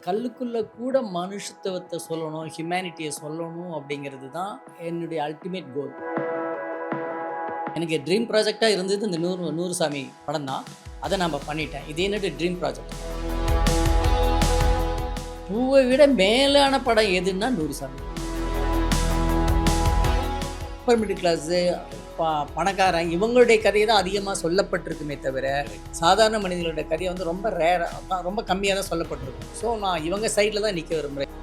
கல்லுக்குள்ள கூட மனுஷத்துவத்தை சொல்லணும், ஹியூமனிட்டியை சொல்லணும் அப்படிங்கிறது தான் என்னுடைய அல்டிமேட் கோல். எனக்கு ட்ரீம் ப்ராஜெக்டாக இருந்தது இந்த நூறு சாமி படம் தான். அதை நம்ம பண்ணிட்டேன். இது என்னுடைய ட்ரீம் ப்ராஜெக்ட். பூவை விட மேலான படம் எதுன்னா நூறு சாமி. அப்பர் மிடில் கிளாஸு, பணக்காரன் இவங்களுடைய கதையை தான் அதிகமாக சொல்லப்பட்டிருக்குமே தவிர சாதாரண மனிதர்களுடைய கதையை வந்து ரொம்ப ரேராக, ரொம்ப கம்மியாக தான் சொல்லப்பட்டிருக்கும். ஸோ நான் இவங்க சைடில் தான் நிற்க விரும்புகிறேன்.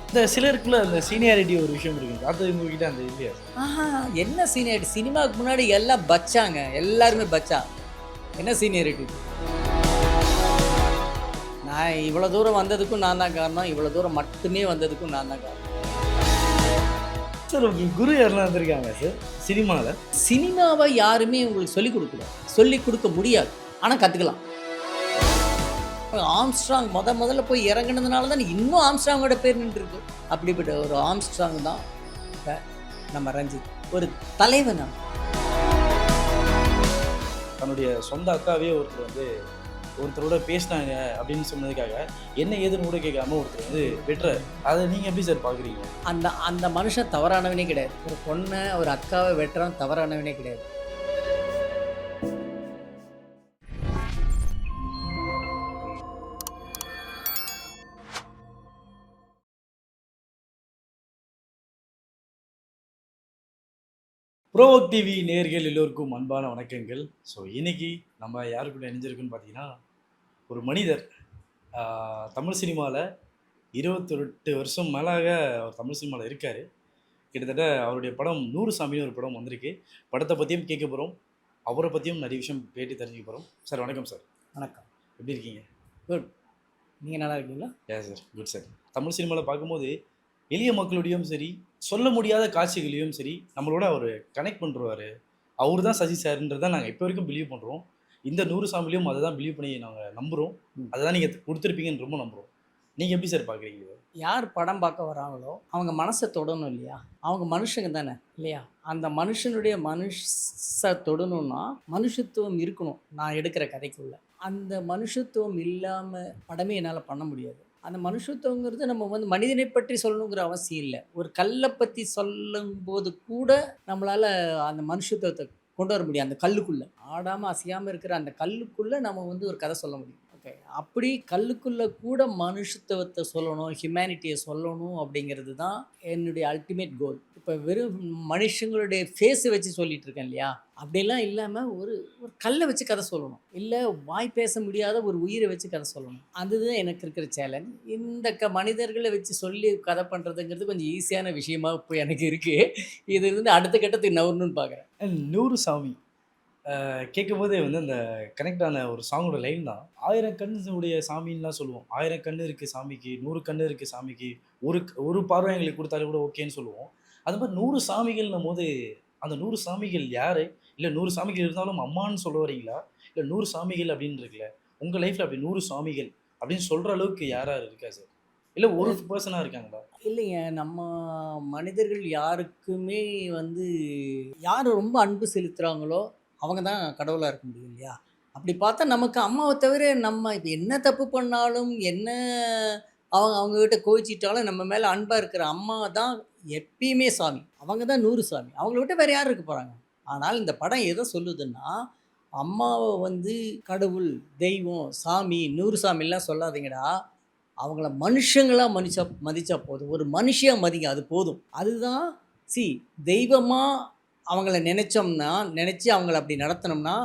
இந்த சிலருக்குள்ள அந்த சீனியாரிட்டி ஒரு விஷயம் இருக்குது, அது உங்ககிட்ட அந்த இல்லையா? என்ன சீனியாரிட்டி? சினிமாவுக்கு முன்னாடி எல்லாம் பச்சாங்க, எல்லாருமே பச்சா. என்ன சீனியாரிட்டி? நான் இவ்வளோ தூரம் வந்ததுக்கும் நான் தான் காரணம், இவ்வளோ தூரம் மட்டுமே வந்ததுக்கும் நான் தான் காரணம். சார் உங்களுக்கு குரு யாரெல்லாம் வந்திருக்காங்க சார் சினிமாவில்? சினிமாவை யாருமே உங்களுக்கு சொல்லிக் கொடுக்கல, சொல்லிக் கொடுக்க முடியாது, ஆனால் கற்றுக்கலாம். ஆம்ஸ்ட்ராங் முதல்ல போய் இறங்கினதுனால தான் இன்னும் ஆம்ஸ்ட்ராங்கோட பேர் நின்றுருக்கு. அப்படிப்பட்ட ஒரு ஆம்ஸ்ட்ராங் தான் நம்ம ரஞ்சித், ஒரு தலைவன். தன்னுடைய சொந்த அக்காவே ஒருத்தர் வந்து ஒருத்தரோட பேசினாங்க அப்படின்னு சொன்னதுக்காக என்ன ஏதுன்னு கூட கேட்காம ஒருத்தர் வந்து வெட்டுறாரு. அதை நீங்கள் எப்படி சார் பார்க்குறீங்க? அந்த மனுஷன் தவறானவனே கிடையாது. ஒரு பொண்ணை, ஒரு அக்காவை வெட்டுறான் தவறானவனே கிடையாது. ப்ரோவோக் டிவி நேயர்கள் எல்லோருக்கும் அன்பான வணக்கங்கள். ஸோ இன்னைக்கு நம்ம யாருக்குள்ள இணைஞ்சிருக்குன்னு பார்த்தீங்கன்னா, ஒரு மனிதர் தமிழ் சினிமாவில் 28 வருஷம் மேலாக அவர் தமிழ் சினிமாவில் இருக்கார். கிட்டத்தட்ட அவருடைய படம் 100 சாமின்னு ஒரு படம் வந்திருக்கு. படத்தை பற்றியும் கேட்க போகிறோம், அவரை பற்றியும் நிறைய விஷயம் கேட்டு தெரிஞ்சுக்க போகிறோம். சார் வணக்கம் சார். வணக்கம். எப்படி இருக்கீங்க? குட். நீங்கள் நல்லா இருக்கீங்களா? Sir good sir. தமிழ் சினிமாவில் பார்க்கும்போது எளிய மக்களுடையும் சரி, சொல்ல முடியாத காட்சிகளையும் சரி, நம்மளோட அவர் கனெக்ட் பண்ணுறாரு. அவர் தான் சசி சார்ன்றதை நாங்கள் இப்போ வரைக்கும் பிலீவ் பண்ணுறோம். இந்த 100 சாமிலையும் அதை தான் பிலீவ் பண்ணி நாங்கள் நம்புகிறோம். அதை தான் நீங்கள் கொடுத்துருப்பீங்கன்னு ரொம்ப நம்புகிறோம். நீங்கள் எப்படி சார் பார்க்குறீங்க? யார் படம் பார்க்க வராங்களோ அவங்க மனசை தொடணும் இல்லையா? அவங்க மனுஷங்க தானே இல்லையா? அந்த மனுஷனுடைய மனுஷ தொடணும்னா மனுஷத்துவம் இருக்கணும். நான் எடுக்கிற கதைக்குள்ள அந்த மனுஷத்துவம் இல்லாமல் படமே என்னால் பண்ண முடியாது. அந்த மனுஷத்துவங்கிறது நம்ம வந்து மனிதனை பற்றி சொல்லணுங்கிற அவசியம் இல்லை. ஒரு கல்லை பற்றி சொல்லும்போது கூட நம்மளால் அந்த மனுஷத்துவத்தை கொண்டு வர முடியும். அந்த கல்லுக்குள்ளே ஆடாமல் அசையாமல் இருக்கிற அந்த கல்லுக்குள்ளே நம்ம வந்து ஒரு கதை சொல்ல முடியும். ஓகே, அப்படி கல்லுக்குள்ளே கூட மனுஷத்துவத்தை சொல்லணும், ஹியூமனிட்டியை சொல்லணும் அப்படிங்கிறது தான் என்னுடைய அல்டிமேட் கோல். இப்போ வெறும் மனுஷங்களுடைய ஃபேஸை வச்சு சொல்லிட்டு இருக்கேன் இல்லையா? அப்படிலாம் இல்லாமல் ஒரு கல்லை வச்சு கதை சொல்லணும், இல்லை வாய் பேச முடியாத ஒரு உயிரை வச்சு கதை சொல்லணும். அதுதான் எனக்கு இருக்கிற சேலஞ்ச். இந்த மனிதர்களை வச்சு சொல்லி கதை பண்ணுறதுங்கிறது கொஞ்சம் ஈஸியான விஷயமா இப்போ எனக்கு இருக்குது. இது இருந்து அடுத்த கட்டத்துக்கு நவரணும்னு பார்க்குறேன். 100 சாமி கேட்கும் போதே வந்து அந்த கனெக்ட் ஆன ஒரு சாங்கோட லைன் தான், 1000 கண்ணுடைய சாமின்லாம் சொல்லுவோம். 1000 கண்ணு இருக்குது சாமிக்கு, 100 கண்ணு இருக்குது சாமிக்கு, ஒரு பார்வை எங்களுக்கு கொடுத்தாலும் கூட ஓகேன்னு சொல்லுவோம். அது மாதிரி 100 சாமிகள்னும் போது அந்த 100 சாமிகள் யார்? இல்லை 100 சாமிகள் இருந்தாலும் அம்மான்னு சொல்ல வரீங்களா? இல்லை 100 சாமிகள் அப்படின்னு இருக்குல்ல, உங்கள் லைஃப்பில் அப்படி 100 சாமிகள் அப்படின்னு சொல்கிற அளவுக்கு யார் இருக்கா சார்? இல்லை ஒரு பர்சனாக இருக்காங்களா? இல்லைங்க, நம்ம மனிதர்கள் யாருக்குமே வந்து யார் ரொம்ப அன்பு செலுத்துகிறாங்களோ அவங்க தான் கடவுளாக இருக்க முடியும் இல்லையா? அப்படி பார்த்தா நமக்கு அம்மாவை தவிர நம்ம இப்போ என்ன தப்பு பண்ணாலும், என்ன அவங்ககிட்ட கோவிச்சிட்டாலும் நம்ம மேலே அன்பாக இருக்கிற அம்மா தான் எப்பயுமே சாமி. அவங்க தான் 100 சாமி. அவங்கள விட்டு வேறு யார் இருக்க போகிறாங்க? ஆனால் இந்த படம் எதை சொல்லுதுன்னா, அம்மாவை வந்து கடவுள், தெய்வம், சாமி, 100 சாமிலாம் சொல்லாதீங்கடா. அவங்கள மனுஷங்களாக மதிச்சா போதும். ஒரு மனுஷியாக மதிங்க, அது போதும். அதுதான் தெய்வமாக அவங்கள நினச்சி அவங்கள அப்படி நடத்தினோம்னா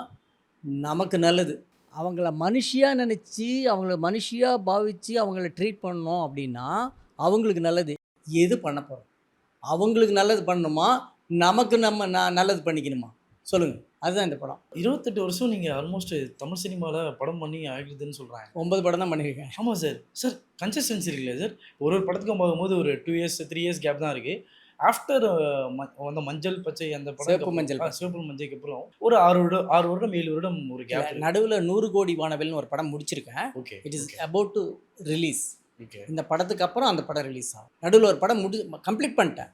நமக்கு நல்லது. அவங்கள மனுஷியாக நினச்சி, அவங்கள மனுஷியாக பாவித்து அவங்கள ட்ரீட் பண்ணோம் அப்படின்னா அவங்களுக்கு நல்லது. எது பண்ண போகிறோம்? அவங்களுக்கு நல்லது பண்ணணுமா, நமக்கு நம்ம நல்லது பண்ணிக்கணுமா? சொல்லுங்கள். அதுதான் இந்த படம். 28 வருஷம் நீங்கள் ஆல்மோஸ்ட் தமிழ் சினிமாவில் படம் பண்ணி ஆகிடுதுன்னு சொல்கிறாங்க. 9 படம் தான் பண்ணியிருக்கேன். ஆமாம் சார். சார் கன்சிஸ்டன்சி இருக்குல்ல சார்? ஒரு படத்துக்கும் பார்க்கும்போது ஒரு 2 இயர்ஸ் 3 இயர்ஸ் கேப் தான் இருக்குது. ஆஃப்டர் அந்த மஞ்சள் பச்சை அந்த படம், சிவப்பு மஞ்சளுக்கு அப்புறம் ஒரு 6 வருடம் 7 வருடம் ஒரு கேப். நடுவில் 100 கோடி வானவில்னு ஒரு படம் முடிச்சிருக்கேன். Okay, it is about to release. Okay, இந்த படத்துக்கு அப்புறம் அந்த படம் ரிலீஸ் ஆகும். நடுவில் ஒரு படம் கம்ப்ளீட் பண்ணிட்டேன்.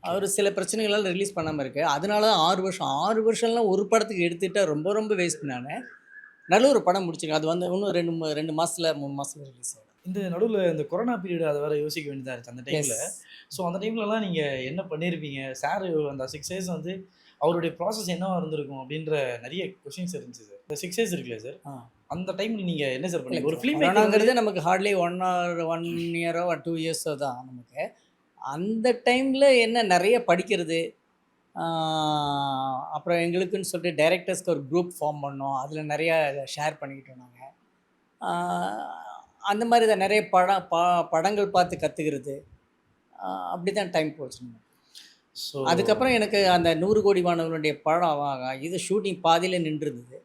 அவர் சில பிரச்சனைகளால் ரிலீஸ் பண்ணாமல் இருக்குது. அதனால தான் 6 வருஷம்லாம் ஒரு படத்துக்கு எடுத்துகிட்டா ரொம்ப ரொம்ப வேஸ்ட். நான் நல்ல ஒரு படம் முடிச்சிருக்கேன். அது வந்து இன்னும் 2 மாசத்துல 3 மாசத்துல ரிலீஸ் ஆயிடும். இந்த நடுவுல இந்த கொரோனா பீரியட் அத வேற யோசிக்க வேண்டியதா இருந்துச்சு அந்த டைம்ல. எஸ். ஸோ அந்த டைம்லலாம் நீங்க என்ன பண்ணியிருப்பீங்க? சார் அந்த 6 இயர்ஸ் வந்து அவருடைய ப்ராசஸ் என்னவா இருந்திருக்கும்? அப்படின்ற நெறைய கொஸ்டின்ஸ் இருந்துச்சு சார். இந்த 6 இயர்ஸ் இருக்குல்ல சார், ஆ. அந்த டைம்ல நீங்க என்ன சார் இல்ல பண்ணீங்க? ஒரு ஃபில்ம் மேக்கர் வந்து கொரோனாங்கிறது நமக்கு ஹார்ட்லி 1 இயரோ 2 இயர்ஸோ தான் நமக்கு. அந்த டைம்ல என்ன நெறைய படிக்கிறது. ஆ, அப்புறம் எங்களுக்குன்னு சொல்லிட்டு டைரக்டர்ஸ்க்கு ஒரு குரூப் ஃபார்ம் பண்ணோம். அதில நெறைய ஷேர் பண்ணிக்கிட்டோம் நாங்க. ஆ, அந்த மாரி தான் நெறைய படங்கள் பார்த்து கத்துக்கிறது. அப்படி தான் டைம் போச்சுங்க. ஸோ அதுக்கப்புறம் எனக்கு அந்த 100 கோடி வானவர்களுடைய படம் இது ஷூட்டிங் பாதியில நின்றுருந்தது.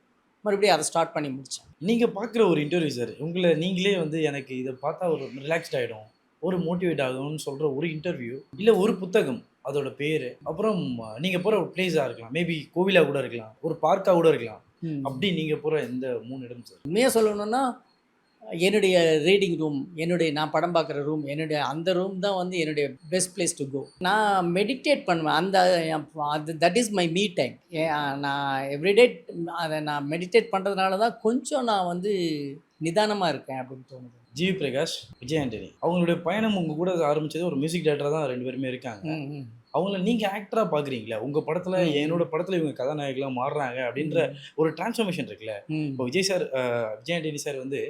மறுபடியும் அத ஸ்டார்ட் பண்ணி முடிச்சேன். நீங்க பார்க்குற ஒரு இன்டர்வியூ சார், உங்கள நீங்களே வந்து எனக்கு இத பார்த்தா ஒரு ரிலாக்ஸ்ட் ஆயிடும். ஒரு மோட்டிவேட் ஆகும்னு சொல்ற ஒரு இன்டர்வியூ, இல்ல ஒரு புத்தகம், அதோட பேரு, அப்புறம் நீங்க போற ஒரு பிளேஸா இருக்கலாம். மேபி கோவிலா கூட இருக்கலாம். ஒரு பார்க்கா கூட இருக்கலாம். ம். அப்படி நீங்க போற எந்த 3 இடம் சார்? உண்மையா சொல்லணும்னா, என்னுடைய ரீடிங் ரூம், நான் படம் பார்க்குற ரூம், அந்த ரூம் தான் வந்து என்னுடைய பெஸ்ட் பிளேஸ் டு கோ. நான் மெடிடேட் பண்ணுவேன். That is my me time. நான் எவ்ரிடே அத நான் மெடிடேட் பண்றதுனால தான் கொஞ்சம் நான் வந்து நிதானமா இருக்கேன் அப்படின்னு தோணுது. ஜிவி பிரகாஷ், விஜய் ஆண்டனி. அவங்களுடைய பயணம் உங்க கூட ஆரம்பிச்சது ஒரு மியூசிக் டைரக்டரா தான் 2 பேருமே இருக்காங்க. ம், ம். அவங்கள நீங்க ஆக்டரா பார்க்குறீங்களா? உங்க படத்துல என்னோட படத்துல இவங்க கதாநாயகிகளா மாறுறாங்க அப்படின்ற ஒரு டிரான்ஸ்ஃபர்மேஷன் இருக்குல்ல. ம். இப்போ விஜய் சார் விஜய் ஆண்டனி சார் வந்து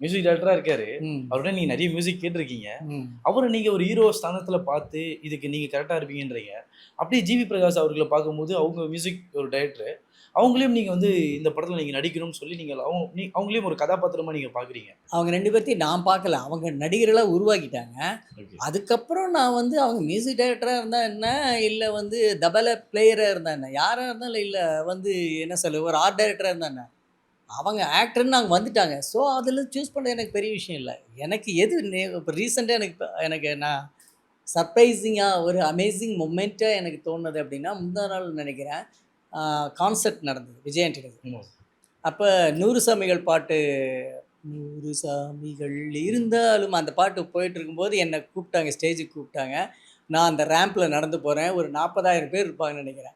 மியூசிக் டைரக்டரா இருக்காரு. ம். அவர்ட்ட நீங்க நெறைய மியூசிக் கேட்டிருக்கீங்க. ம். அவர நீங்க ஒரு ஹீரோ ஸ்தானத்துல பார்த்து, இதுக்கு நீங்க கரெக்ட்டா இருப்பீங்கன்றீங்க. அப்படியே ஜிவி பிரகாஷ் அவர்கள பார்க்கும்போது, அவங்க மியூசிக் ஒரு டைரக்டர். அவங்களையும் நீங்க வந்து இந்த படத்துல நீங்க நடிக்கணும்னு சொல்லி நீங்க அவங்களையும் ஒரு கதாபாத்திரமா நீங்க பார்க்குறீங்க. அவங்க 2 பேத்தையும் நான் பார்க்கல. அவங்க நடிகர்களா உருவாக்கிட்டாங்க. ஓகே. அதுக்கப்புறம் நான் வந்து அவங்க மியூசிக் டைரக்டரா இருந்தா என்ன, இல்ல வந்து தபல பிளேயரா இருந்தா என்ன, யாரா இருந்தாலும் இல்ல வந்து என்ன சொல்ல ஒரு ஆர்ட் டைரக்டரா இருந்தா என்ன, அவங்க ஆக்டர்ன்னு அவங்க வந்துட்டாங்க. ஸோ அதில சூஸ் பண்ணது எனக்கு பெரிய விஷயம் இல்ல. எனக்கு எது இப்போ ரீசென்ட்டா எனக்கு நான் சர்ப்ரைசிங்கா ஒரு அமேசிங் மொமெண்ட்டா எனக்கு தோணுது அப்படின்னா, முந்தா நாள் நினைக்கிறேன். கான்சர்ட் நடந்தது விஜய் ஆண்டனிது. ஆமா. அப்ப 100 சாமிகள் பாட்டு 100 சாமிகள் இருந்தாலும் அந்த பாட்டு போயிட்டுருக்கும்போது என்ன கூப்பிட்டாங்க, ஸ்டேஜுக்கு கூப்பிட்டாங்க. நான் அந்த ரேம்ப்ல நடந்து போறேன். ஒரு 40,000 பேர் இருப்பாங்கன்னு நெனைக்கிறேன்.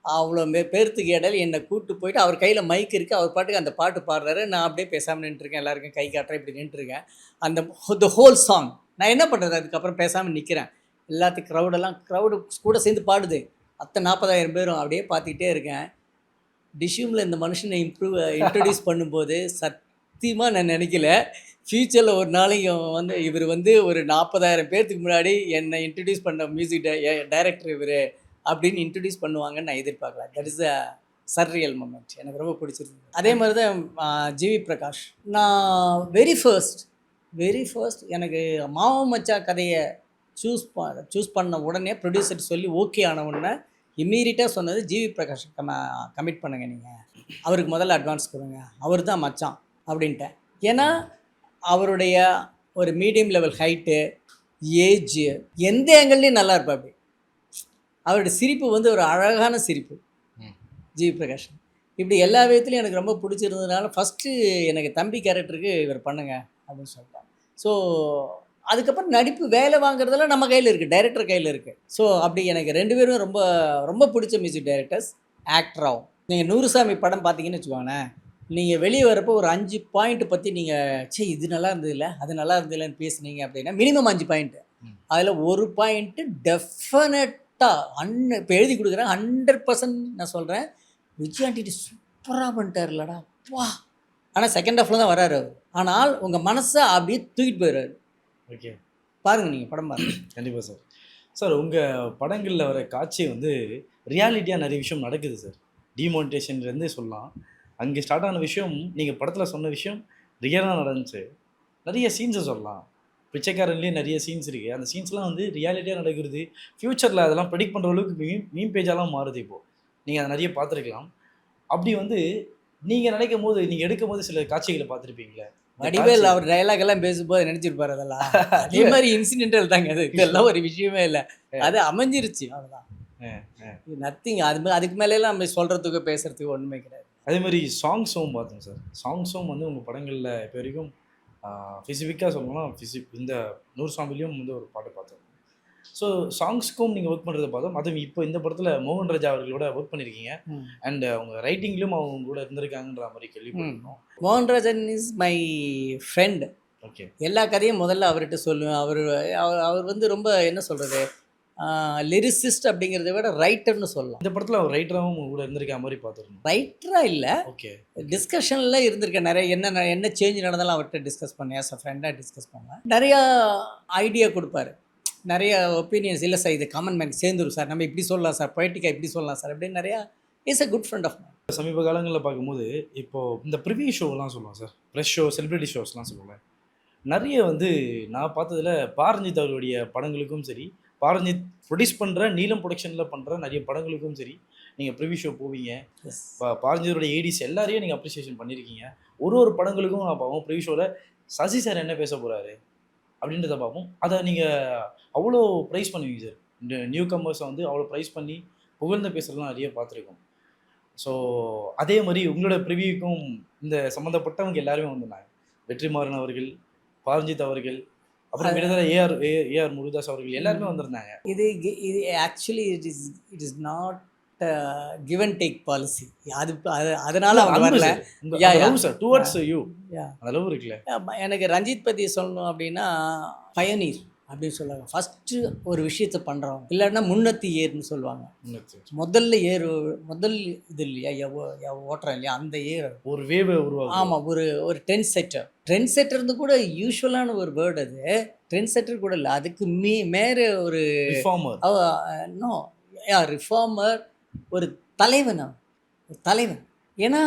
அவ்வளோ பேர்த்துக்கு இடையில என்ன கூட்டு போயிட்டு அவர் கையில மைக் இருக்கு. அவர் பாட்டுக்கு அந்த பாட்டு பாடுறாரு. நான் அப்படியே பேசாம நின்னுட்டுருக்கேன். எல்லாருக்கும் கை காட்டுறேன். இப்படி நின்னுட்டுருக்கேன். அந்த ஹோல் சாங். நான் என்ன பண்றது? அதுக்கப்புறம் பேசாம நிக்கிறேன். எல்லாத்துக்கும் க்ரவுடு கூட சேர்ந்து பாடுது. 40,000 பேரும் அப்படியே பார்த்துக்கிட்டே இருக்கேன். டிஷ்யூமில் இந்த மனுஷனை இன்ட்ரடியூஸ் பண்ணும்போது சத்தியமாக நான் நினைக்கல ஃப்யூச்சரில் ஒரு நாளைக்கு வந்து இவர் வந்து ஒரு 40,000 பேர்த்துக்கு முன்னாடி என்னை இன்ட்ரடியூஸ் பண்ண மியூசிக் டைரக்டர் இவர் அப்படின்னு இன்ட்ரடியூஸ் பண்ணுவாங்கன்னு நான் எதிர்பார்க்கல. That is a surreal moment. எனக்கு ரொம்ப பிடிச்சிருந்தது. அதே மாதிரி தான் ஜிவி பிரகாஷ். நான் வெரி ஃபர்ஸ்ட் எனக்கு மாமா மச்சா கதையை சூஸ் பண்ண உடனே ப்ரொடியூசர் சொல்லி ஓகே ஆன உடனே இம்மீடியட்டாக சொன்னது ஜிவி பிரகாஷ் கமிட் பண்ணுங்க நீங்கள், அவருக்கு முதல்ல அட்வான்ஸ் கொடுங்க, அவர் தான் மச்சான் அப்படின்ட்டேன். ஏன்னா அவருடைய ஒரு மீடியம் லெவல் ஹைட்டு, ஏஜ், எந்த ஆங்கிள்லேயும் நல்லா இருப்பா. அப்படி அவருடைய சிரிப்பு வந்து ஒரு அழகான சிரிப்பு. ஜிவி பிரகாஷ் இப்படி எல்லா விதத்துலையும் எனக்கு ரொம்ப பிடிச்சிருந்ததுனால ஃபஸ்ட்டு எனக்கு தம்பி கேரக்டருக்கு இவர் பண்ணுங்க அப்படின்னு சொல்லிட்டாங்க. ஸோ அதுக்கப்புறம் நடிப்பு வேலை வாங்குறதெல்லாம் நம்ம கையில் இருக்குது, டைரக்டர் கையில் இருக்குது. ஸோ அப்படி எனக்கு 2 பேரும் ரொம்ப ரொம்ப பிடிச்ச மியூசிக் டைரக்டர்ஸ் ஆக்டராகவும். நீங்கள் 100 சாமி படம் பார்த்தீங்கன்னு வச்சுக்கோங்களேன், நீங்கள் வெளியே வரப்போ ஒரு 5 பாயிண்ட் பற்றி நீங்கள் இது நல்லா இருந்ததில்ல, அது நல்லா இருந்ததில்லன்னு பேசுனீங்க அப்படின்னா மினிமம் 5 பாயிண்ட்டு. அதில் ஒரு பாயிண்ட்டு டெஃபினட்டாக இப்போ எழுதி கொடுக்குறேன் 100% நான் சொல்கிறேன், விஜய் ஆண்டனி சூப்பராக பண்ணிட்டார்லடா வா. ஆனால் செகண்ட் ஹாஃபில் தான் வராரு அவர். ஆனால் உங்கள் மனசை அப்படியே தூக்கிட்டு போயிடுறாரு. ஓகே. பாருங்கள், நீங்கள் படம் பாருங்க. கண்டிப்பாக சார். சார் உங்கள் படங்களில் வர காட்சி வந்து ரியாலிட்டியாக நிறைய விஷயம் நடக்குது சார். டிமானிட்டேஷன்லேருந்து சொல்லலாம். அங்கே ஸ்டார்ட் ஆன விஷயம் நீங்கள் படத்தில் சொன்ன விஷயம் ரியலாக நடந்துச்சு. நிறைய சீன்ஸை சொல்லலாம். பிச்சைக்காரன்லேயே நிறைய சீன்ஸ் இருக்குது. அந்த சீன்ஸ்லாம் வந்து ரியாலிட்டியாக நடக்கிறது. ஃப்யூச்சரில் அதெல்லாம் ப்ரெடிக்ட் பண்ணுற அளவுக்கு மீம் பேஜாலாம் மாறுது இப்போது. நீங்கள் அதை நிறைய பார்த்துருக்கலாம். அப்படி வந்து நீங்கள் நினைக்கும் போது, நீங்கள் எடுக்கும் போது சில காட்சிகளை பார்த்துருப்பீங்களே. வடிவேல் அவர் டயலாக் எல்லாம் பேசும்போது நினைச்சிருப்பாரு அதெல்லாம். அதே மாதிரி இன்சிடென்டல் தாங்க அது. இதெல்லாம் ஒரு விஷயமே இல்லை, அது அமைஞ்சிருச்சு அவ்வளோதான். நத்திங். அதுக்கு மேலெல்லாம் நம்ம சொல்கிறதுக்கு பேசுகிறதுக்கு ஒன்றுமே கிடையாது. அதே மாதிரி சாங்ஸும் பார்த்தோம் சார். சாங்ஸும் வந்து உங்கள் படங்களில் இப்போ வரைக்கும் ஸ்பெசிஃபிக்காக சொல்லணும்னா இந்த 100 சாமிலையும் வந்து ஒரு பாட்டு பார்த்தோம். ஸோ சாங்ஸ்க்கும் நீங்கள் ஒர்க் பண்ணுறதை பார்த்தோம். அதுவும் இப்போ இந்த படத்தில் மோகன் ராஜா அவர்களோட ஒர்க் பண்ணியிருக்கீங்க. அண்ட் அவங்க ரைட்டிங்லேயும் அவங்க கூட இருந்திருக்காங்கன்ற மாதிரி கேள்விப்பட்டிருக்கோம். Mohanrajan is my friend. Okay. எல்லா கதையும் முதல்ல அவர்கிட்ட சொல்லுவேன். அவர் அவர் வந்து ரொம்ப என்ன சொல்கிறது, லிரிசிஸ்ட் அப்படிங்கிறத விட ரைட்டர்னு சொல்லலாம். இந்த படத்தில் அவர் ரைட்டராகவும் உங்க கூட இருந்திருக்க மாதிரி பார்த்துருக்கோம். ரைட்டராக இல்லை, ஓகே. டிஸ்கஷனில் இருந்திருக்கேன். நிறைய என்ன சேஞ்ச் நடந்தாலும் அவர்கிட்ட டிஸ்கஸ் பண்ணேன். ஆஸ் அ ஃப்ரெண்டாக டிஸ்கஸ் பண்ணுவேன். நிறையா ஐடியா கொடுப்பாரு, நிறைய ஒப்பீனியன்ஸ். இல்லை சார், இது காமன் மேன் சேர்ந்துரும் சார், நம்ம இப்படி சொல்லலாம் சார், பொய்டிக்காக இப்படி சொல்லலாம் சார் அப்படின்னு நிறையா. Is a good friend of mine. சமீப காலங்களில் பார்க்கும்போது இப்போது இந்த ப்ரிவியூ ஷோலாம் சொல்லுவோம் சார், ப்ரெஷ் ஷோ, செலிபிரிட்டி ஷோஸ்லாம் சொல்லுவேன். நிறைய வந்து நான் பார்த்ததில் பாரஞ்சித் அவருடைய படங்களுக்கும் சரி, பாரஞ்சித் ப்ரொடியூஸ் பண்ணுற நீலம் ப்ரொடக்ஷனில் பண்ணுற நிறைய படங்களுக்கும் சரி, நீங்கள் ப்ரிவியூ ஷோ போவீங்க. பாரஞ்சித்தோட ஏடிஸ் எல்லாரையும் நீங்கள் அப்ரிசியேஷன் பண்ணியிருக்கீங்க. ஒரு படங்களுக்கும் நான் பார்ப்போம் ப்ரிவியூ ஷோவில் சசி சார் என்ன பேச போகிறாரு அப்படின்றத பார்ப்போம். அதை நீங்கள் அவ்வளோ ப்ரைஸ் பண்ணுவீங்க சார். இந்த நியூ கமர்ஸை வந்து அவ்வளோ ப்ரைஸ் பண்ணி புகழ்ந்து பேசுகிறதுலாம் நிறைய பார்த்துருக்கோம். ஸோ அதே மாதிரி உங்களோட ப்ரிவியூக்கும் இந்த சம்மந்தப்பட்டவங்க எல்லாருமே வந்திருந்தாங்க. வெற்றிமாறன் அவர்கள், பாரஞ்சித் அவர்கள், அப்புறம் கிட்டத்தட்ட ஏஆர் முருகதாஸ் அவர்கள் எல்லாருமே வந்திருந்தாங்க. இது actually it is not give and take policy. அதனால அவங்க வரல. டுவர்ட்ஸ் யூ அந்த அளவு இருக்குல்ல. எனக்கு ரஞ்சித் பற்றி சொல்லணும் அப்படின்னா, பயனீர் அப்படின்னு சொல்லுவாங்க. ஃபஸ்ட்டு ஒரு விஷயத்தை பண்ணுறவங்க, இல்லைன்னா முன்னத்தி ஏறுன்னு சொல்லுவாங்க. முதல் இது இல்லையா, ஓட்டுறோம் இல்லையா, அந்த ஏர் ஒரு வேவை உருவாகும். ஆமாம், ஒரு ட்ரெண்ட் செட்டர்ந்து கூட யூஸ்வலான ஒரு வேர்டு. அது ட்ரெண்ட் செட்டர் கூட இல்லை, அதுக்கு மேலே ஒரு ரிஃபார்மர், ஒரு தலைவன். ஏன்னா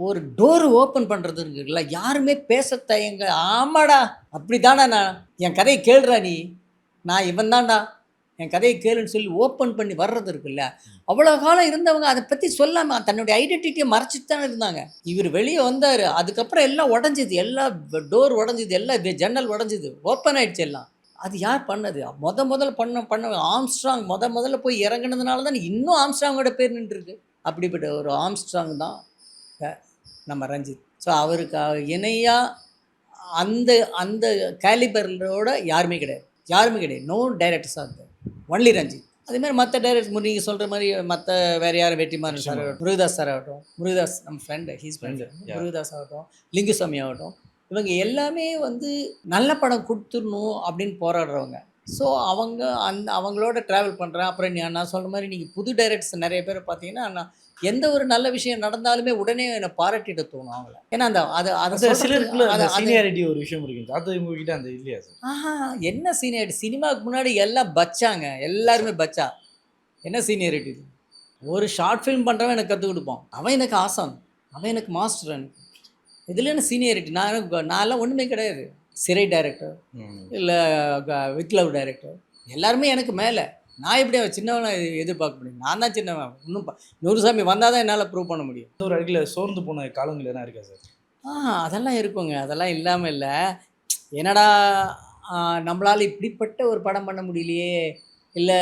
ஒரு டோர் ஓப்பன் பண்ணுறது இருக்குல்ல, யாருமே பேச தயங்க. ஆமாடா அப்படி தானே, நான் என் கதையை கேளுடா, நான் இவன் தான்டா, என் கதையை கேளுன்னு சொல்லி ஓப்பன் பண்ணி வர்றது இருக்குல்ல. அவ்வளோ காலம் இருந்தவங்க அதை பற்றி சொல்லாமல் தன்னுடைய ஐடென்டிட்டியை மறைச்சிட்டு தானே இருந்தாங்க. இவர் வெளியே வந்தார், அதுக்கப்புறம் எல்லாம் உடஞ்சிது, எல்லாம் டோர் உடஞ்சிது, எல்லாம் ஜன்னல் உடஞ்சிது, ஓப்பன் ஆகிடுச்சு எல்லாம். அது யார் பண்ணது? முதல்ல பண்ண ஆம்ஸ்ட்ராங் முதல்ல போய் இறங்குனதுனால தான் இன்னும் ஆம்ஸ்ட்ராங்கோட பேர் நின்றுருக்கு. அப்படிப்பட்ட ஒரு ஆம்ஸ்ட்ராங் தான் நம்ம ரஞ்சித். ஸோ அவருக்கு இணையாக அந்த கேலிபரோட யாருமே கிடையாது. நோ டைரக்டர்ஸ் ஆகுது, ஒன்லி ரஞ்சித். அதேமாதிரி மற்ற டைரக்டர் நீங்கள் சொல்கிற மாதிரி மற்ற வேறு யாரும், வெற்றிமாறன் சார் ஆகட்டும், முருகதாஸ் சார் ஆகட்டும், முருகதாஸ் நம்ம ஃப்ரெண்டு, முருகதாஸ் ஆகட்டும், லிங்குசாமி ஆகட்டும், இவங்க எல்லாமே வந்து நல்ல படம் கொடுத்துடணும் அப்படின்னு போராடுறவங்க. ஸோ அவங்களோட ட்ராவல் பண்ணுறேன். அப்புறம் நான் சொல்கிற மாதிரி நீங்கள் புது டைரக்டர்ஸ் நிறைய பேர் பார்த்தீங்கன்னா, நான் எந்த ஒரு நல்ல விஷயம் நடந்தாலுமே உடனே என்னை பாராட்டிட்டு தோணும் அவங்கள. ஏன்னா சீனியாரிட்டி ஒரு விஷயம் இருக்கு, அது உங்ககிட்ட அந்த இல்லையா சார்? என்ன சீனியாரிட்டி? சினிமாவுக்கு முன்னாடி எல்லாம் பச்சாங்க, எல்லாருமே பச்சா. என்ன சீனியாரிட்டி? ஒரு ஷார்ட் ஃபிலிம் பண்ணுறவன் எனக்கு கற்றுக் கொடுப்பான், அவன் எனக்கு ஆசான், அவன் எனக்கு மாஸ்டர். எனக்கு இதில் என்ன சீனியாரிட்டி? நான்லாம் ஒன்றுமே கிடையாது. சிறை டைரக்டர், இல்லை வித்லவ் டைரக்டர், எல்லாருமே எனக்கு மேலே. நான் எப்படி சின்னவனை எதிர்பார்க்க முடியும்? நான் தான் சின்னவன். இன்னும் நூறுசாமி வந்தால் தான் என்னால் ப்ரூவ் பண்ண முடியும். ஒரு அடியில் சோர்ந்து போன காலங்கள் என்ன இருக்கா சார்? அதெல்லாம் இருக்குங்க, அதெல்லாம் இல்லாமல் இல்லை. என்னடா நம்மளால் இப்படிப்பட்ட ஒரு படம் பண்ண முடியலையே, இல்லை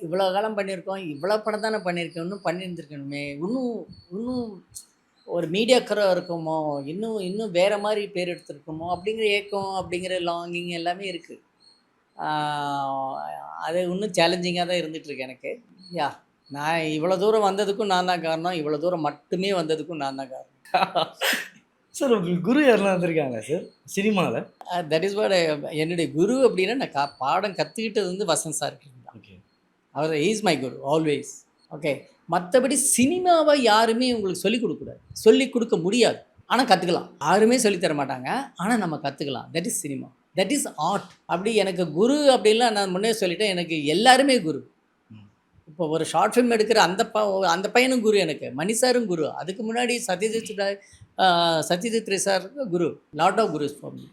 இவ்வளோ காலம் பண்ணியிருக்கோம், இவ்வளோ படம் தானே பண்ணியிருக்கோம், இன்னும் பண்ணியிருந்துருக்கணுமே, இன்னும் ஒரு மீடியாக்கராக இருக்குமோ, இன்னும் வேறு மாதிரி பேர் எடுத்துருக்கோமோ அப்படிங்கிற ஏக்கம், அப்படிங்கிற லாங்கிங் எல்லாமே இருக்குது. அது இன்னும் சேலஞ்சிங்காக தான் இருந்துகிட்ருக்கு எனக்கு. நான் இவ்வளோ தூரம் வந்ததுக்கும் நான் தான் காரணம், இவ்வளோ தூரம் மட்டுமே வந்ததுக்கும் நான் தான் காரணம். சார் உங்களுக்கு குரு யாரெல்லாம் வந்திருக்காங்க சார் சினிமாவில்? தட் இஸ் வாட் என்னுடைய குரு அப்படின்னா, நான் பாடம் கற்றுக்கிட்டது வந்து வசந்த் சார் தான். ஓகே, அவர் is my guru always. Okay, மற்றபடி சினிமாவை யாருமே உங்களுக்கு சொல்லிக் கொடுக்கக்கூடாது, சொல்லிக் கொடுக்க முடியாது, ஆனால் கற்றுக்கலாம். யாருமே சொல்லித்தர மாட்டாங்க, ஆனால் நம்ம கற்றுக்கலாம். That is cinema, that is art. அப்படி எனக்கு குரு அப்படின்லாம் நான் முன்னே சொல்லிட்டேன், எனக்கு எல்லாருமே குரு. இப்போ ஒரு ஷார்ட் ஃபிலிம் எடுக்கிற அந்த பையனும் குரு, எனக்கு மணி சாரும் குரு. அதுக்கு முன்னாடி சத்யஜித் ரே சார் குரு. Lot of gurus for me.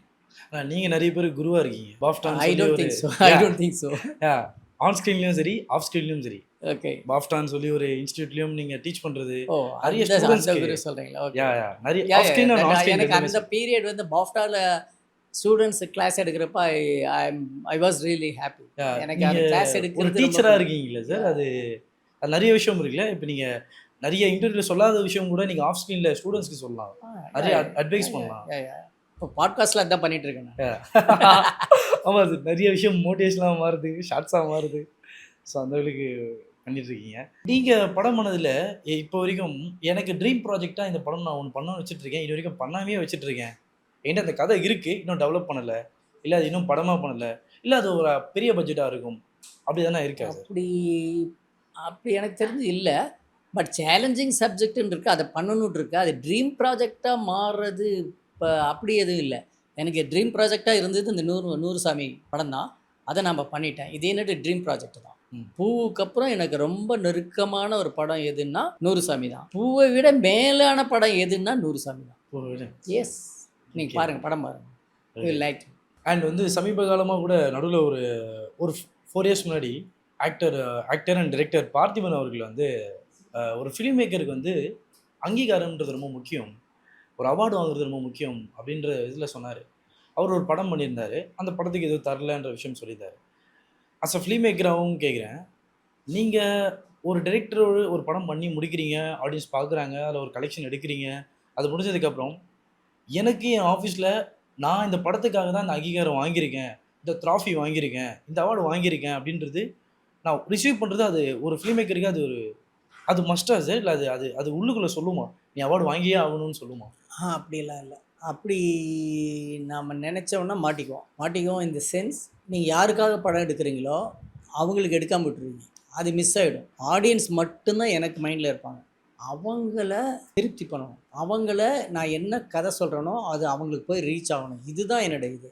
நீங்கள் நிறைய பேர் குருவாக இருக்கீங்க. பாஃப்டான் I don't think so. On ஸ்க்ரீன்லையும் சரி, ஆஃப் ஸ்க்ரீன்லையும் சரி. ஓகே, பாஃப்டான்னு சொல்லி ஒரு இன்ஸ்டியூட்லையும் நீங்கள் டீச் பண்ணுறது. நிறைய ஸ்டூடெண்ட்ஸ்க்கு சொல்கிறீங்களா? ஓகே, எனக்கு அந்த பீரியட் வந்து பாஃப்டாவில் ஸ்டூடெண்ட்ஸ் கிளாஸ் எடுக்கிறப்ப ஐ வாஸ் ரியலி ஹாப்பி. எனக்கு அந்த கிளாஸ் எடுக்கிற ஒரு டீச்சராக இருக்கீங்களா சார்? அது நிறைய விஷயம் இருக்குல்ல. இப்போ நீங்கள் நிறைய இன்டர்வியூவில் சொல்லாத விஷயம் கூட நீங்கள் ஆஃப் ஸ்க்ரீனில் ஸ்டூடெண்ட்ஸ்க்கு சொல்லலாம், நிறைய அட்வைஸ் பண்ணலாம். இப்போ பாட்காஸ்ட்டில் அதான் பண்ணிட்டு இருக்கேன். ஆமாம் சார், நிறைய விஷயம் மோட்டிவேஷனாக மாறுது, ஷார்ட்ஸாக மாறுது. ஸோ அந்த அளவுக்கு பண்ணிட்டுருக்கீங்க. நீங்கள் படம் பண்ணதில் இப்போ வரைக்கும் எனக்கு ட்ரீம் ப்ராஜெக்டாக இந்த படம் நான் ஒன்று பண்ணணும்னு வச்சுட்ருக்கேன், இது வரைக்கும் பண்ணாமே வச்சுட்ருக்கேன், என்கிட்ட அந்த கதை இருக்குது, இன்னும் டெவலப் பண்ணலை, இல்லை அது இன்னும் படமாக பண்ணலை, இல்லை அது ஒரு பெரிய பட்ஜெட்டாக இருக்கும், அப்படி தானே இருக்கா சார்? அப்படி அப்படி எனக்கு தெரிஞ்சு இல்ல. பட் சேலஞ்சிங் சப்ஜெக்ட்ன்னு இருக்கு. அத பண்ணணும்னு இருக்கு. அது ட்ரீம் ப்ராஜெக்ட்டா மாறுறது இப்ப அப்படி எதுவும் இல்ல. எனக்கு ட்ரீம் ப்ராஜெக்ட்டா இருந்தது இந்த 100 சாமி படம் தான். அத நான் பண்ணிட்டேன். இது என்னோட ட்ரீம் ப்ராஜெக்ட் தான். பூவுக்கு அப்புறம் எனக்கு ரொம்ப நெருக்கமான ஒரு படம் எதுன்னா 100 சாமி தான். பூவை விட மேலான படம் எதுன்னா 100 சாமி தான். எஸ். நீங்க பாருங்க, படம் பாருங்க. You will like. அண்ட் வந்து சமீப காலமாக கூட நடுவில் ஒரு ஒரு 4 இயர்ஸ் முன்னாடி ஆக்டர் அண்ட் டைரக்டர் பார்த்திபன் அவர்கள் வந்து ஒரு ஃபிலிம் மேக்கருக்கு வந்து அங்கீகாரம்ன்றது ரொம்ப முக்கியம், ஒரு அவார்டு வாங்குறது ரொம்ப முக்கியம் அப்படின்ற இதில் சொன்னார். அவர் ஒரு படம் பண்ணியிருந்தார், அந்த படத்துக்கு எதுவும் தரலன்ற விஷயம் சொல்லியிருந்தார். அஸ் அ ஃபிலிம் மேக்கராகவும் கேட்குறேன், நீங்கள் ஒரு டைரக்டரோடு ஒரு படம் பண்ணி முடிக்கிறீங்க, ஆடியன்ஸ் பார்க்குறாங்க, அதில் ஒரு கலெக்ஷன் எடுக்கிறீங்க, அது முடிஞ்சதுக்கப்புறம் எனக்கு என் ஆஃபீஸில் நான் இந்த படத்துக்காக தான் இந்த அங்கீகாரம் வாங்கியிருக்கேன், இந்த ட்ராஃபி வாங்கியிருக்கேன், இந்த அவார்டு வாங்கியிருக்கேன் அப்படின்றது நான் ரிசீவ் பண்ணுறது, அது ஒரு ஃபிலிம் மேக்கருக்கு அது ஒரு அது மஸ்டா சார்? இல்லை அது அது அது உள்ளுக்குள்ளே சொல்லுமா, நீ அவார்டு வாங்கியே ஆகணும்னு சொல்லுமா? அப்படிலாம் இல்ல. அப்படி நாம நெனைச்சோம்னா மாட்டிக்குவோம். மாட்டிக்குவோம் இன் தி சென்ஸ், நீங்க யாருக்காக படம் எடுக்கிறீங்களோ, அவங்களுக்கு எடுக்காம விட்டுருவீங்க. அது மிஸ் ஆயிடும். ஆடியன்ஸ் மட்டும் தான் எனக்கு மைண்ட்ல இருப்பாங்க. அவங்கள திருப்தி பண்ணணும். அவங்கள நான் என்ன கதை சொல்றேனோ, அது அவங்களுக்கு போய் ரீச் ஆகணும். இதுதான் என்னோட இது.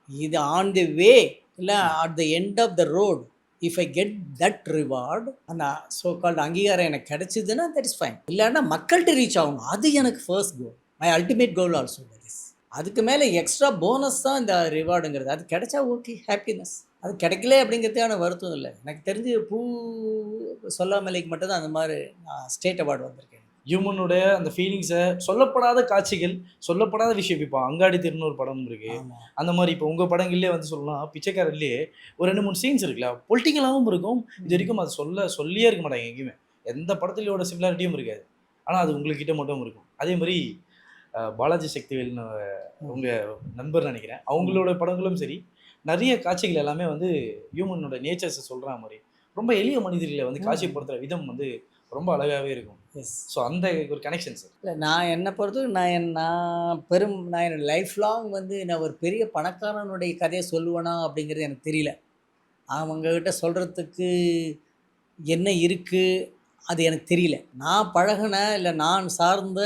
இது ஆன் தி வே, இல்ல at the end of the road, if I get that reward, அந்த சோ கால்டு அங்கீகாரம் எனக்கு கிடைச்சதுன்னா தட் இஸ் ஃபைன். இல்லைன்னா மக்கள்கிட்ட ரீச் ஆகணும். அது எனக்கு first goal. My ultimate goal also that is. அதுக்கு மேலே எக்ஸ்ட்ரா போனஸ் தான் இந்த ரிவார்டுங்கிறது. அது கிடைச்சா ஓகே, ஹாப்பினஸ். அது கிடைக்கல அப்படிங்கிறதுக்கான வருத்தம் இல்லை. எனக்கு தெரிஞ்சு பூ சொல்லாமலைக்கு மட்டும்தான் அந்த மாதிரி ஸ்டேட் அவார்டு வந்திருக்கேன். ஹியூமனுடைய அந்த ஃபீலிங்ஸை, சொல்லப்படாத காட்சிகள், சொல்லப்படாத விஷயம். இப்போ அங்காடி திருன்னு ஒரு படம் இருக்கு, ஆமாம். அந்த மாதிரி இப்போ உங்கள் படங்கள்லேயே வந்து சொல்லலாம், பிச்சைக்காரன்லேயே ஒரு 2-3 சீன்ஸ் இருக்குல்ல, பொலிட்டிக்கலாகவும் இருக்கும். இது வரைக்கும் அது சொல்லியே இருக்க மாட்டாங்க எங்கேயுமே, எந்த படத்துலையோட சிமிலாரிட்டியும் இருக்காது, ஆனால் அது உங்கள்கிட்ட மட்டும் இருக்கும். அதே மாதிரி பாலாஜி சக்திவேல்னு உங்கள் நண்பர் நினைக்கிறேன், அவங்களோட படங்களும் சரி, நிறைய காட்சிகள் எல்லாமே வந்து ஹியூமனோட நேச்சர்ஸை சொல்கிற மாதிரி, ரொம்ப எளிய மனிதர்களை வந்து காட்சிப்படுத்துகிற விதம் வந்து ரொம்ப அழகாகவே இருக்கும். எஸ். ஸோ அந்த ஒரு கனெக்ஷன் சார். இல்லை, நான் என்னை பொறுத்தவரைக்கும் நான் என்னோட லைஃப் லாங் வந்து நான் ஒரு பெரிய பணக்காரனுடைய கதையை சொல்லுவேனா அப்படிங்கிறது எனக்கு தெரியல. அவங்கக்கிட்ட சொல்கிறதுக்கு என்ன இருக்குது அது எனக்கு தெரியல. நான் பழகின இல்லை நான் சார்ந்த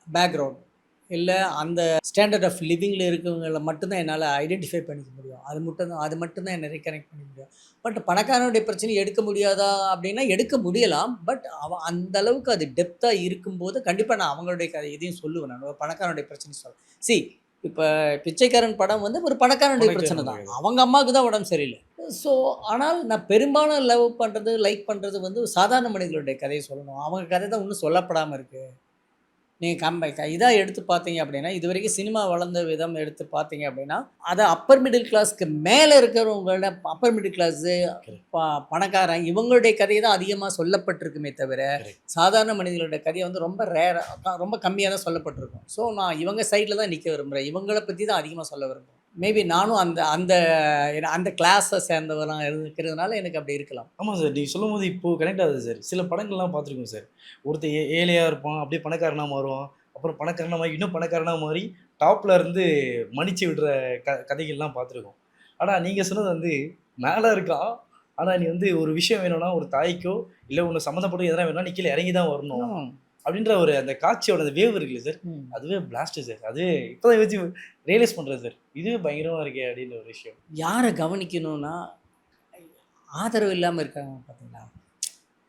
பேக்ரவுண்ட் இல்லை அந்த ஸ்டாண்டர்ட் ஆஃப் லிவிங்கில் இருக்கவங்களை மட்டும்தான் என்னால் ஐடென்டிஃபை பண்ணிக்க முடியும். அது மட்டும்தான் என்னை ரீகனெக்ட் பண்ண முடியும். பட் பணக்காரனுடைய பிரச்சனையை எடுக்க முடியாதா அப்படின்னா எடுக்க முடியலாம். பட் அந்த அளவுக்கு அது டெப்த்தாக இருக்கும்போது கண்டிப்பாக நான் அவங்களுடைய கதை இதையும் சொல்லுவேன். நான் ஒரு பணக்காரனுடைய பிரச்சனை சொல்லுவேன். இப்போ பிச்சைக்காரன் படம் வந்து ஒரு பணக்காரனுடைய பிரச்சனை தான். அவங்க அம்மாவுக்கு தான் உடம்பு சரியில்லை. ஸோ ஆனால் நான் பெரும்பாலும் லவ் பண்ணுறது, லைக் பண்ணுறது வந்து சாதாரண மனிதர்களுடைய கதையை சொல்லணும். அவங்க கதை தான் இன்னும் சொல்லப்படாமல் இருக்குது. நீங்கள் இதாக எடுத்து பார்த்தீங்க அப்படின்னா, இது வரைக்கும் சினிமா வளர்ந்த விதம் எடுத்து பார்த்தீங்க அப்படின்னா, அதை அப்பர் மிடில் கிளாஸ்க்கு மேலே இருக்கிறவங்களோட அப்பர் மிடில் கிளாஸு, பணக்காரன், இவங்களுடைய கதையை தான் அதிகமாக சொல்லப்பட்டிருக்குமே தவிர, சாதாரண மனிதர்களுடைய கதையை வந்து ரொம்ப கம்மியாக தான் சொல்லப்பட்டிருக்கும். ஸோ நான் இவங்க சைடில் தான் நிற்க விரும்புகிறேன். இவங்களை பற்றி தான் அதிகமாக சொல்ல விரும்புகிறேன். மேபி நானும் அந்த அந்த அந்த கிளாஸை சேர்ந்தவராக இருக்கிறதுனால எனக்கு அப்படி இருக்கலாம். ஆமாம் சார், நீங்கள் சொல்லும் போது இப்போது கனெக்ட் ஆகுது சார். சில படங்கள்லாம் பார்த்துருக்கோம் சார், ஒருத்தர் ஏழையாக இருப்பான், அப்படியே பணக்காரனாக மாறுவான், அப்புறம் பணக்காரனாக மாறி இன்னும் பணக்காரனாக மாறி டாப்பில் இருந்து மன்னிச்சு விடுற கதைகள்லாம் பார்த்துருக்கோம். ஆனால் நீங்கள் சொன்னது வந்து மேலே இருக்கான், ஆனால் நீ வந்து ஒரு விஷயம் வேணும்னா, ஒரு தாய்க்கோ இல்லை ஒன்று சம்மந்தப்பட்ட எதனா வேணும்னா நீ கீழே இறங்கி தான் வரணும் அப்படின்ற ஒரு அந்த காட்சியோட அந்த வேவ் இருக்குல்ல சார், அதுவே பிளாஸ்ட் சார். அது இப்போதான் வச்சு ரியலைஸ் பண்ணுறது சார், இதுவே பயங்கரமாக இருக்கே அப்படின்ற ஒரு விஷயம். யாரை கவனிக்கணும்னா, ஆதரவு இல்லாமல் இருக்காங்க பார்த்தீங்களா,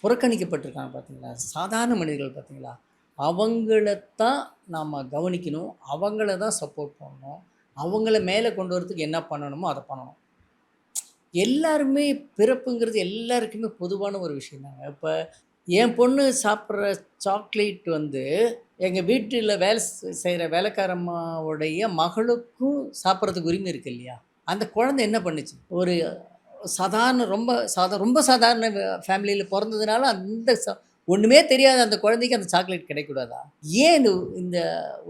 புறக்கணிக்கப்பட்டிருக்காங்க பார்த்தீங்களா, சாதாரண மனிதர்கள் பார்த்தீங்களா, அவங்களத்தான் நாம் கவனிக்கணும், அவங்கள தான் சப்போர்ட் பண்ணணும், அவங்கள மேலே கொண்டு வரதுக்கு என்ன பண்ணணுமோ அதை பண்ணணும். எல்லாருமே பிறப்புங்கிறது எல்லாருக்குமே பொதுவான ஒரு விஷயம் தாங்க. இப்போ என் பொண்ணு சாப்பிட்ற சாக்லேட் வந்து எங்கள் வீட்டில் வேலை செய்கிற வேலைக்காரம்மாவுடைய மகளுக்கும் சாப்பிட்றதுக்கு உரிமை இருக்குது இல்லையா? அந்த குழந்தை என்ன பண்ணுச்சு, ஒரு ரொம்ப சாதாரண ஃபேமிலியில் பிறந்ததுனால அந்த ஒன்றுமே தெரியாத அந்த குழந்தைக்கு அந்த சாக்லேட் கிடைக்கூடாதா? ஏன் இந்த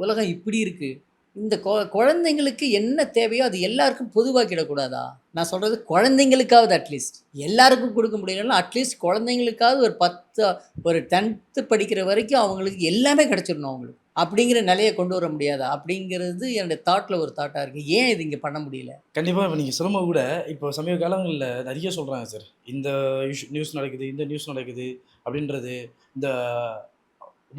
உலகம் இப்படி இருக்குது? இந்த குழந்தைங்களுக்கு என்ன தேவையோ அது எல்லாருக்கும் பொதுவாக்கிடக்கூடாதா? நான் சொல்கிறது குழந்தைங்களுக்காவது அட்லீஸ்ட் எல்லாருக்கும் கொடுக்க முடியலன்னா அட்லீஸ்ட் குழந்தைங்களுக்காவது ஒரு 10th படிக்கிற வரைக்கும் அவங்களுக்கு எல்லாமே கிடச்சிடணும் அவங்களுக்கு. அப்படிங்கிற நிலையை கொண்டு வர முடியாதா? அப்படிங்கிறது என்னுடைய தாட்டில் ஒரு தாட்டாக இருக்குது. ஏன் இது இங்கே பண்ண முடியல? கண்டிப்பாக இப்போ நீங்கள் சொல்லும்போது கூட இப்போ சமீப காலங்களில் நிறைய சொல்கிறாங்க சார். இந்த நியூஸ் நடக்குது, இந்த நியூஸ் நடக்குது அப்படின்றது. இந்த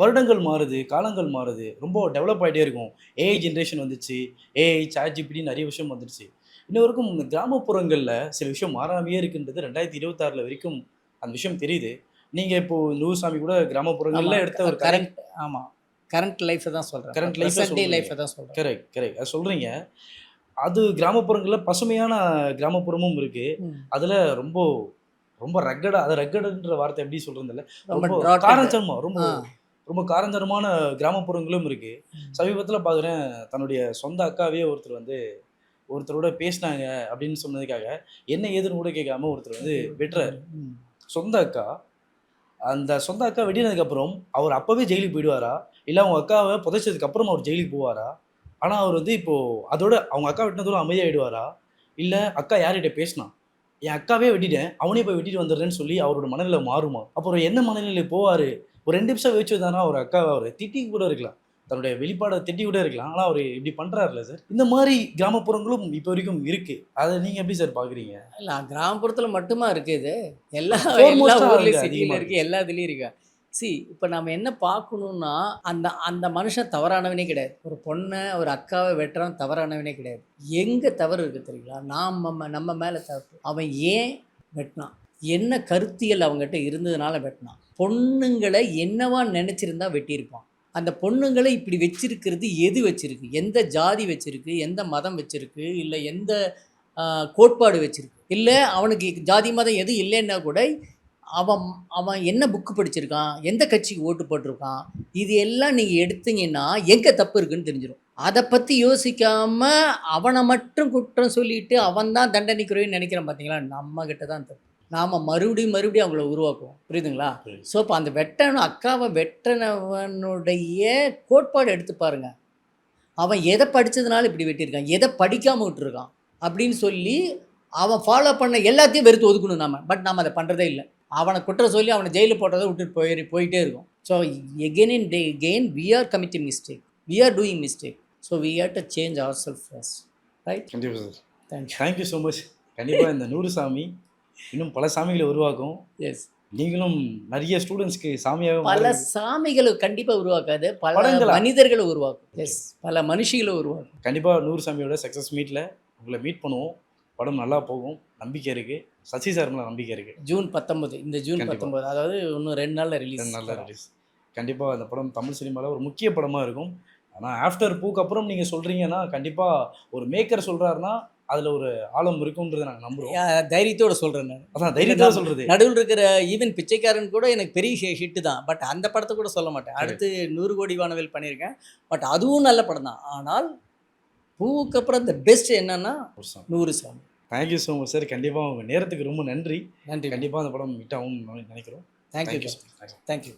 வருடங்கள் மாறுது, காலங்கள் மாறுது. ரொம்ப டெவலப் ஆகிட்டே இருக்கும். ஏஐ ஜென்ரேஷன் வந்துச்சு. ஏஐ, ChatGPT நிறைய விஷயம் வந்துடுச்சு. இன்ன வரைக்கும் இந்த கிராமப்புறங்களில் சில விஷயம் மாறாமையே இருக்குன்றது 2026 வரைக்கும் அந்த விஷயம் தெரியுது. நீங்கள் இப்போ நூறுசாமி கூட கிராமப்புறங்களில் எடுத்த ஒரு கரண்ட் ஆமாம் கரண்ட் லைஃப்பை தான் சொல்கிறேன். கரண்ட் ப்ரெசன்ட் டே லைஃப்பை லைஃப்பை தான் சொல்கிறேன். கரெக்ட் கரெக்ட் அது சொல்கிறீங்க. அது கிராமப்புறங்களில் பசுமையான கிராமப்புறமும் இருக்குது. அதில் ரொம்ப ரொம்ப ரக்கடாக, அது ரக்கடுன்ற வார்த்தை எப்படி சொல்கிறது இல்லை, ரொம்ப காரஞ்சரமாக, ரொம்ப ரொம்ப காரஞ்சரமான கிராமப்புறங்களும் இருக்குது. சமீபத்தில் பார்க்குறேன், தன்னுடைய சொந்த அக்காவே ஒருத்தரோட பேசினாங்க அப்படின்னு சொன்னதுக்காக என்ன ஏதுன்னு கூட கேட்காம ஒருத்தர் வெட்டுறாரு. சொந்த அக்கா. அந்த சொந்த அக்கா வெட்டினதுக்கப்புறம் அவர் அப்போவே ஜெயிலுக்கு போயிடுவாரா, இல்லை அவங்க அக்காவை புதைச்சதுக்கு அப்புறம் அவர் ஜெயிலுக்கு போவாரா? ஆனால் அவர் இப்போது அதோட அவங்க அக்கா வெட்டினதோட அமைதியாகிடுவாரா, இல்லை அக்கா யார்கிட்ட பேசினா என் அக்காவே வெட்டிட்டேன் அவனே போய் வெட்டிட்டு வந்துடுறேன்னு சொல்லி அவரோட மனநிலை மாறுமா? அப்புறம் என்ன மனநிலை போவார்? ஒரு 2 நிமிஷம் வச்சு தானே ஒரு அக்காவை அவர் திட்டி கூட இருக்கலாம், தன்னுடைய வெளிப்பாடை திட்டி கூட இருக்கலாம். ஆனால் அவர் இப்படி பண்ணுறாருல சார். இந்த மாதிரி கிராமப்புறங்களும் இப்போ வரைக்கும் இருக்குது. அதை நீங்கள் எப்படி சார் பார்க்குறீங்க? இல்லை கிராமப்புறத்தில் மட்டுமா இருக்குது இது? எல்லா Foremost-ஆ ஊர்லேயும் அங்க சிட்டியில் அதிகமா இருக்குது, எல்லா இதுலேயும் இருக்கு. இப்போ நம்ம என்ன பார்க்கணுன்னா, அந்த அந்த மனுஷன் தவறானவனே கிடையாது. ஒரு பொண்ணை ஒரு அக்காவை வெட்டுறான் தவறானவனே கிடையாது. எங்கே தவறு இருக்குது தெரியுங்களா? நம்ம மேலே தப்பு. அவன் ஏன் வெட்டினான்? என்ன கருத்தியல் அவங்ககிட்ட இருந்ததுனால வெட்டினான்? பொண்ணுங்களை என்னவா நினச்சிருந்தா வெட்டியிருப்பான்? அந்த பொண்ணுங்களை இப்படி வச்சிருக்கிறது எது வச்சிருக்கு? எந்த ஜாதி வச்சிருக்கு? எந்த மதம் வச்சிருக்கு? இல்லை எந்த கோட்பாடு வச்சிருக்கு? இல்லை அவனுக்கு ஜாதி மதம் எதுவும் இல்லைன்னா கூட அவன் அவன் என்ன புக்கு படிச்சிருக்கான், எந்த கட்சிக்கு ஓட்டு போட்டிருக்கான், இது எல்லாம் நீங்கள் எடுத்தீங்கன்னா எங்கே தப்பு இருக்குன்னு தெரிஞ்சிடும். அதை பற்றி யோசிக்காமல் அவனை மட்டும் குற்றம் சொல்லிட்டு அவன் தான் தண்டனை குறைவுன்னு நினைக்கிறான். பார்த்தீங்களா, நம்மக்கிட்ட தான் தப்பு. நாம் மறுபடியும் அவங்கள உருவாக்குவோம். புரியுதுங்களா? ஸோ இப்போ அந்த அக்காவை வெட்டனவனுடைய கோட்பாடு எடுத்து பாருங்கள். அவன் எதை படித்ததுனால இப்படி வெட்டியிருக்கான், எதை படிக்காமல் விட்டுருக்கான் அப்படின்னு சொல்லி அவன் ஃபாலோ பண்ண எல்லாத்தையும் வெறுத்து ஒதுக்கணும் நாம். பட் நாம் அதை பண்ணுறதே இல்லை. அவனை குற்றம் சொல்லி அவனை ஜெயிலில் போட்டதை விட்டுட்டு போயிட்டே இருக்கும். So again and again we are committing mistake, we are doing mistake. So we have to change our self first. Right? கண்டிப்பாக sir. Thank you. Thank you so much. கண்டிப்பாக இந்த 100 சாமி இன்னும் பல சாமிகளை உருவாக்கும். எஸ், நீங்களும் நிறைய ஸ்டூடெண்ட்ஸ்க்கு சாமியாக பல சாமிகளை கண்டிப்பாக உருவாக்காது, பல மனிதர்களை உருவாக்கும். எஸ், பல மனுஷிகளை உருவாக்கும். கண்டிப்பாக 100 சாமியோட சக்ஸஸ் மீட்டில் உங்களை மீட் பண்ணுவோம். படம் நல்லா போகும், நம்பிக்கை இருக்குது. சசி சார் மேலே நம்பிக்கை இருக்குது. ஜூன் 19, இந்த ஜூன் 19, அதாவது இன்னும் 2 நாளில் ரிலீஸ். 2 நாளில் ரிலீஸ். கண்டிப்பாக அந்த படம் தமிழ் சினிமாவில் ஒரு முக்கிய படமாக இருக்கும். ஆனால் ஆஃப்டர் பூக்கு அப்புறம் நீங்கள் சொல்கிறீங்கன்னா கண்டிப்பாக ஒரு மேக்கர் சொல்கிறாருன்னா அதில் ஒரு ஆழம் இருக்குன்றதை நாங்கள் நம்புகிறோம். தைரியத்தோடு சொல்கிறேன் நான். அதான் தைரியத்தோட சொல்கிறது. நடுவில் இருக்கிற ஈவன் பிச்சைக்காரன் கூட எனக்கு பெரிய ஹிட்டு தான். பட் அந்த படத்தை கூட சொல்ல மாட்டேன். அடுத்து 100 கோடி வானவில் பண்ணியிருக்கேன். பட் அதுவும் நல்ல படம் தான். ஆனால் பூவுக்கு அப்புறம் இந்த பெஸ்ட் என்னன்னா 100 சாமி. Thank you so much sir. கண்டிப்பாக உங்கள் நேரத்துக்கு ரொம்ப நன்றி. நன்றி. கண்டிப்பாக அந்த படம் ஹிட் ஆகும்னு நினைக்கிறோம். தேங்க்யூ. தேங்க்யூ.